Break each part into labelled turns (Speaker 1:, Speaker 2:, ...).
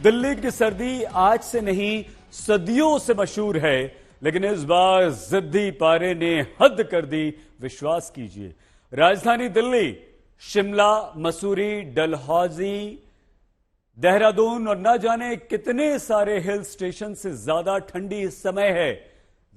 Speaker 1: दिल्ली की सर्दी आज से नहीं सदियों से मशहूर है, लेकिन इस बार जिद्दी पारे ने हद कर दी। विश्वास कीजिए, राजधानी दिल्ली शिमला, मसूरी, डलहौजी, देहरादून और न जाने कितने सारे हिल स्टेशन से ज्यादा ठंडी इस समय है।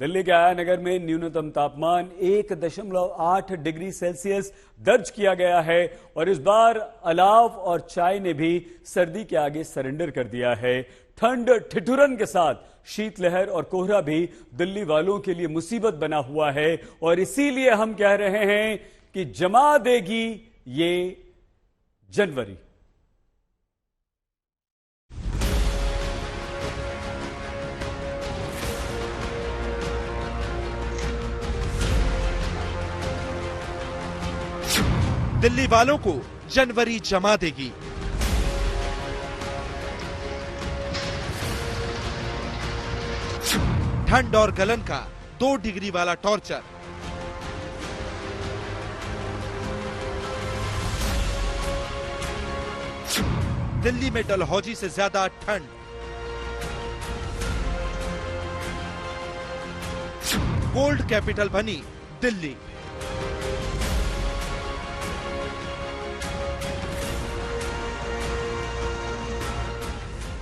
Speaker 1: दिल्ली के आया नगर में न्यूनतम तापमान 1.8 डिग्री सेल्सियस दर्ज किया गया है और इस बार अलाव और चाय ने भी सर्दी के आगे सरेंडर कर दिया है। ठंड ठिठुरन के साथ शीतलहर और कोहरा भी दिल्ली वालों के लिए मुसीबत बना हुआ है और इसीलिए हम कह रहे हैं कि जमा देगी ये जनवरी।
Speaker 2: दिल्ली वालों को जनवरी जमा देगी। ठंड और गलन का 2 डिग्री वाला टॉर्चर। दिल्ली में डलहौजी से ज्यादा ठंड। कोल्ड कैपिटल बनी दिल्ली।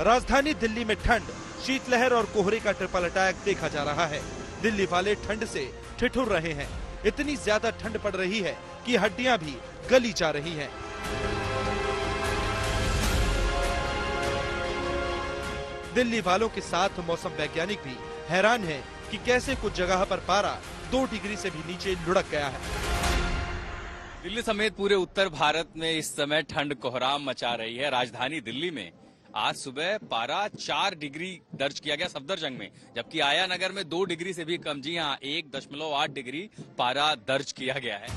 Speaker 2: राजधानी दिल्ली में ठंड, शीतलहर और कोहरे का ट्रिपल अटैक देखा जा रहा है। दिल्ली वाले ठंड से ठिठुर रहे हैं। इतनी ज्यादा ठंड पड़ रही है कि हड्डियां भी गली जा रही हैं। दिल्ली वालों के साथ मौसम वैज्ञानिक भी हैरान हैं कि कैसे कुछ जगह पर पारा 2 डिग्री से भी नीचे लुढ़क गया है।
Speaker 3: दिल्ली समेत पूरे उत्तर भारत में इस समय ठंड कोहराम मचा रही है। राजधानी दिल्ली में आज सुबह पारा 4 डिग्री दर्ज किया गया सफदरजंग में, जबकि आया नगर में 2 डिग्री से भी कम, जी हां 1.8 डिग्री पारा दर्ज किया गया है।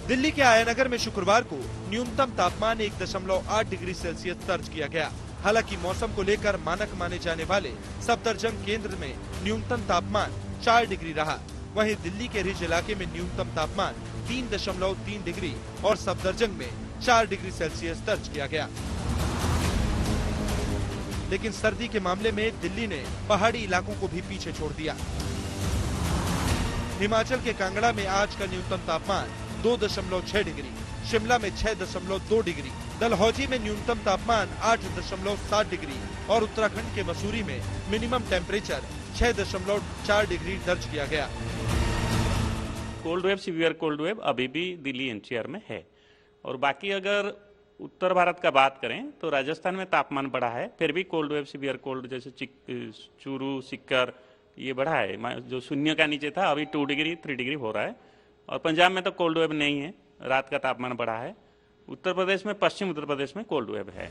Speaker 2: दिल्ली के आया नगर में शुक्रवार को न्यूनतम तापमान 1.8 डिग्री सेल्सियस दर्ज किया गया। हालांकि मौसम को लेकर मानक माने जाने वाले सफदरजंग केंद्र में न्यूनतम तापमान 4 डिग्री रहा। वहीं दिल्ली के रिज इलाके में न्यूनतम तापमान 3.3 डिग्री और सफदरजंग में 4 डिग्री सेल्सियस दर्ज किया गया। लेकिन सर्दी के मामले में दिल्ली ने पहाड़ी इलाकों को भी पीछे छोड़ दिया। हिमाचल के कांगड़ा में आज का न्यूनतम तापमान 2.6 डिग्री, शिमला में 6.2 डिग्री, डलहौजी में न्यूनतम तापमान 8.7 डिग्री और उत्तराखंड के मसूरी में मिनिमम टेम्परेचर 6.4 डिग्री दर्ज किया गया।
Speaker 4: Cold wave, severe cold wave अभी भी दिल्ली एनसीआर में है। और बाकी अगर उत्तर भारत का बात करें तो राजस्थान में तापमान बढ़ा है, फिर भी कोल्ड वेव, सीवियर कोल्ड जैसे चूरू, सिक्कर ये बढ़ा है। जो शून्य का नीचे था अभी 2 डिग्री 3 डिग्री हो रहा है। और पंजाब में तो कोल्ड वेव नहीं है, रात का तापमान बढ़ा है। उत्तर प्रदेश में, पश्चिम उत्तर प्रदेश में कोल्ड वेव है।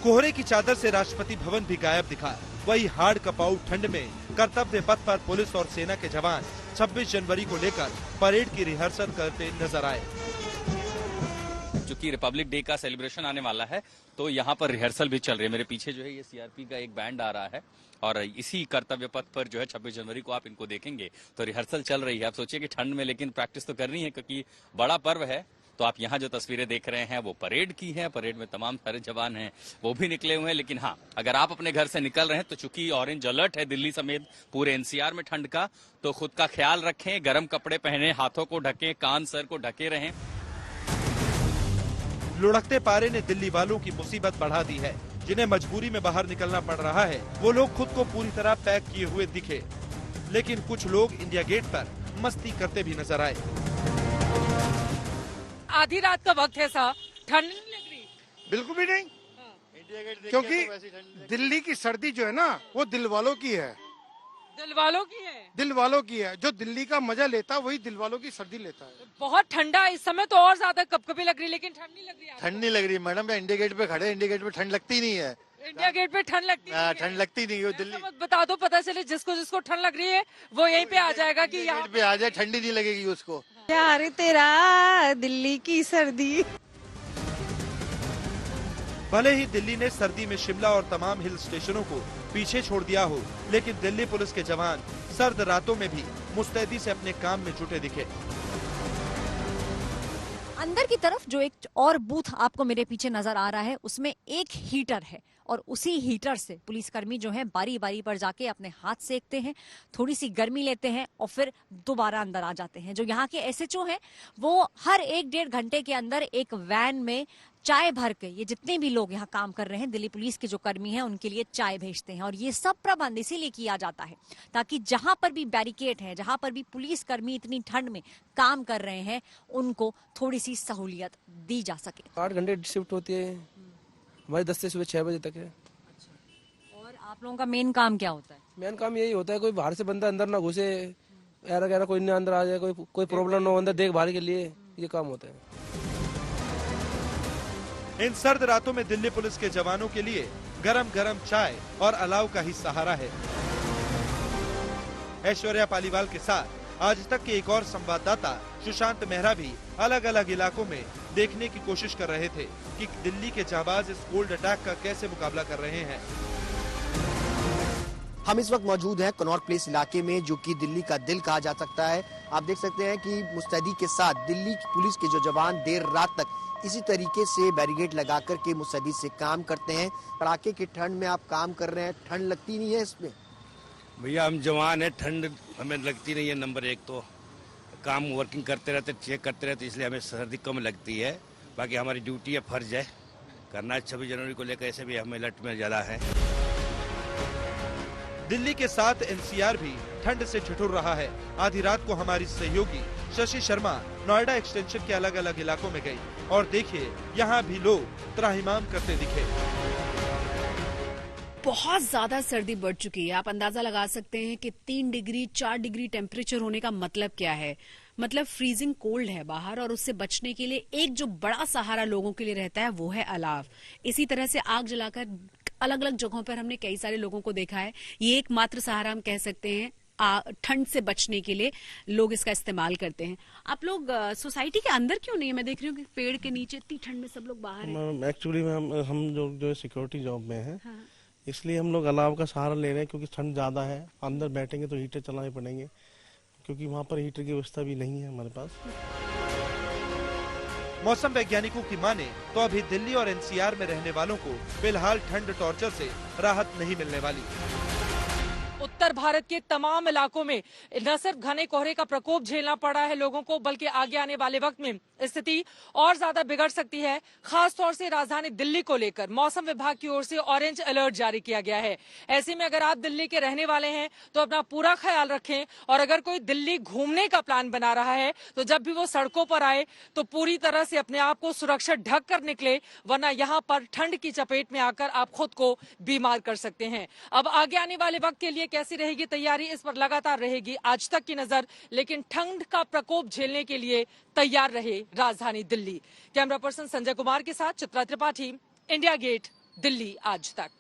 Speaker 2: कोहरे की चादर से राष्ट्रपति भवन भी गायब दिखा। वही हाड़ कपाऊ ठंड में कर्तव्य पथ पर पुलिस और सेना के जवान 26 जनवरी को लेकर परेड की रिहर्सल करते नजर आए।
Speaker 3: चूंकि रिपब्लिक डे का सेलिब्रेशन आने वाला है तो यहाँ पर रिहर्सल भी चल रही है। मेरे पीछे जो है ये सीआरपी का एक बैंड आ रहा है और इसी कर्तव्य पथ पर जो है 26 जनवरी को आप इनको देखेंगे तो रिहर्सल चल रही है। आप सोचिए कि ठंड में, लेकिन प्रैक्टिस तो करनी है क्योंकि बड़ा पर्व है। तो आप यहाँ जो तस्वीरें देख रहे हैं वो परेड की हैं। परेड में तमाम सारे जवान हैं, वो भी निकले हुए हैं। लेकिन हाँ, अगर आप अपने घर से निकल रहे हैं तो चूंकि ऑरेंज अलर्ट है दिल्ली समेत पूरे एनसीआर में ठंड का, तो खुद का ख्याल रखें, गर्म कपड़े पहने, हाथों को ढकें, कान सर को ढके रहें।
Speaker 2: लुढ़कते पारे ने दिल्ली वालों की मुसीबत बढ़ा दी है। जिन्हें मजबूरी में बाहर निकलना पड़ रहा है वो लोग खुद को पूरी तरह पैक किए हुए दिखे, लेकिन कुछ लोग इंडिया गेट पर मस्ती करते भी नजर आए।
Speaker 5: आधी रात का वक्त है साहब, ठंड नहीं लग रही?
Speaker 6: बिल्कुल भी नहीं। क्योंकि दिल्ली की सर्दी जो है ना वो दिल वालों की है।
Speaker 5: दिल वालों की है?
Speaker 6: दिल वालों की है। जो दिल्ली का मजा लेता है वही दिल वालों की सर्दी लेता है।
Speaker 5: बहुत ठंडा इस समय तो और ज्यादा कपकपी लग रही, लेकिन ठंड नहीं लग रही।
Speaker 6: ठंड नहीं लग रही मैडम, इंडिया गेट पे खड़े, इंडिया गेट पे ठंड लगती नहीं है।
Speaker 5: इंडिया गेट पे ठंड लगती है?
Speaker 6: ठंड लगती नहीं है दिल्ली।
Speaker 5: बता दो, पता चले जिसको जिसको ठंड लग रही है वो यहीं पे आ जाएगा कि यहाँ
Speaker 6: पे आ जाए, ठंडी नहीं लगेगी उसको।
Speaker 7: प्यार तेरा दिल्ली की सर्दी।
Speaker 2: भले ही दिल्ली ने सर्दी में शिमला और तमाम हिल स्टेशनों को पीछे छोड़ दिया हो, लेकिन दिल्ली पुलिस के जवान सर्द रातों में भी मुस्तैदी से अपने काम में जुटे दिखे।
Speaker 8: अंदर की तरफ जो एक और बूथ आपको मेरे पीछे नजर आ रहा है उसमें एक हीटर है और उसी हीटर से पुलिसकर्मी जो है बारी बारी पर जाके अपने हाथ सेकते हैं, थोड़ी सी गर्मी लेते हैं और फिर दोबारा अंदर आ जाते हैं। जो यहाँ के एसएचओ हैं वो हर 1-1.5 घंटे के अंदर एक वैन में चाय भर के, ये जितने भी लोग यहाँ काम कर रहे हैं दिल्ली पुलिस के जो कर्मी हैं उनके लिए चाय भेजते हैं। और ये सब प्रबंध इसीलिए किया जाता है ताकि जहां पर भी बैरिकेड है, जहां पर भी पुलिस कर्मी इतनी ठंड में काम कर रहे हैं उनको थोड़ी सी सहूलियत दी जा सके।
Speaker 9: 8 घंटे शिफ्ट होती है हमारी, 10 से सुबह 6 बजे तक है।
Speaker 8: और आप लोगों का मेन काम क्या होता है?
Speaker 9: मेन काम यही होता है कोई बाहर से बंदा अंदर ना घुसे, ऐरा गैरा कोई ना अंदर आ जाए, कोई प्रॉब्लम ना हो अंदर, देखभाल के लिए ये काम होता है।
Speaker 2: इन सर्द रातों में दिल्ली पुलिस के जवानों के लिए गरम गरम चाय और अलाव का ही सहारा है। ऐश्वर्या पालीवाल के साथ आज तक के एक और संवाददाता सुशांत मेहरा भी अलग अलग इलाकों में देखने की कोशिश कर रहे थे कि दिल्ली के जाबाज इस कोल्ड अटैक का कैसे मुकाबला कर रहे हैं।
Speaker 10: हम इस वक्त मौजूद हैं कनॉट प्लेस इलाके में, जो कि दिल्ली का दिल कहा जा सकता है। आप देख सकते हैं कि मुस्तैदी के साथ दिल्ली पुलिस के जो जवान देर रात तक इसी तरीके से बैरिकेड लगा करके मुस्तैदी से काम करते हैं। कड़ाके की ठंड में आप काम कर रहे हैं, ठंड लगती नहीं है इसमें?
Speaker 11: भैया हम जवान है, ठंड हमें लगती नहीं है। नंबर 1 तो काम वर्किंग करते रहते, चेक करते रहते, इसलिए हमें सर्दी कम लगती है। बाकी हमारी ड्यूटी है, फर्ज है करना। 26 जनवरी को लेकर ऐसे भी हमें अलर्ट में ज्यादा है।
Speaker 2: दिल्ली के साथ एनसीआर भी ठंड से ठिठुर रहा है। आधी रात को हमारी सहयोगी शशि शर्मा नोएडा एक्सटेंशन के अलग अलग इलाकों में गई और देखिए यहाँ भी लोग त्राहिमाम करते दिखे।
Speaker 12: बहुत ज्यादा सर्दी बढ़ चुकी है। आप अंदाजा लगा सकते हैं कि 3 डिग्री 4 डिग्री टेम्परेचर होने का मतलब क्या है। मतलब फ्रीजिंग कोल्ड है बाहर और उससे बचने के लिए एक जो बड़ा सहारा लोगों के लिए रहता है वो है अलाव। इसी तरह से आग जलाकर अलग अलग जगहों पर हमने कई सारे लोगों को देखा है। ये एकमात्र सहारा हम कह सकते हैं ठंड से बचने के लिए लोग इसका इस्तेमाल करते हैं। आप लोग सोसाइटी के अंदर क्यों नहीं है? मैं देख रही हूँ कि पेड़ के नीचे इतनी ठंड में सब लोग बाहर हैं।
Speaker 9: एक्चुअली हम जो सिक्योरिटी जॉब में है, हाँ। इसलिए हम लोग अलाव का सहारा ले रहे हैं क्योंकि ठंड ज्यादा है। अंदर बैठेंगे तो हीटर चलाने पड़ेंगे क्योंकि वहाँ पर हीटर की व्यवस्था भी नहीं है हमारे पास।
Speaker 2: मौसम वैज्ञानिकों की माने तो अभी दिल्ली और एनसीआर में रहने वालों को फिलहाल ठंड टॉर्चर से राहत नहीं मिलने वाली।
Speaker 5: उत्तर भारत के तमाम इलाकों में न सिर्फ घने कोहरे का प्रकोप झेलना पड़ा है लोगों को, बल्कि आगे आने वाले वक्त में स्थिति और ज्यादा बिगड़ सकती है। खास तौर से राजधानी दिल्ली को लेकर मौसम विभाग की ओर से ऑरेंज अलर्ट जारी किया गया है। ऐसे में अगर आप दिल्ली के रहने वाले हैं तो अपना पूरा ख्याल रखें और अगर कोई दिल्ली घूमने का प्लान बना रहा है तो जब भी वो सड़कों पर आए तो पूरी तरह से अपने आप को सुरक्षित ढक कर निकले, वरना यहाँ पर ठंड की चपेट में आकर आप खुद को बीमार कर सकते हैं। अब आगे आने वाले वक्त के लिए कैसी रहेगी तैयारी, इस पर लगातार रहेगी आज तक की नजर, लेकिन ठंड का प्रकोप झेलने के लिए तैयार रहे राजधानी दिल्ली। कैमरा पर्सन संजय कुमार के साथ चित्रा त्रिपाठी, इंडिया गेट, दिल्ली आज तक।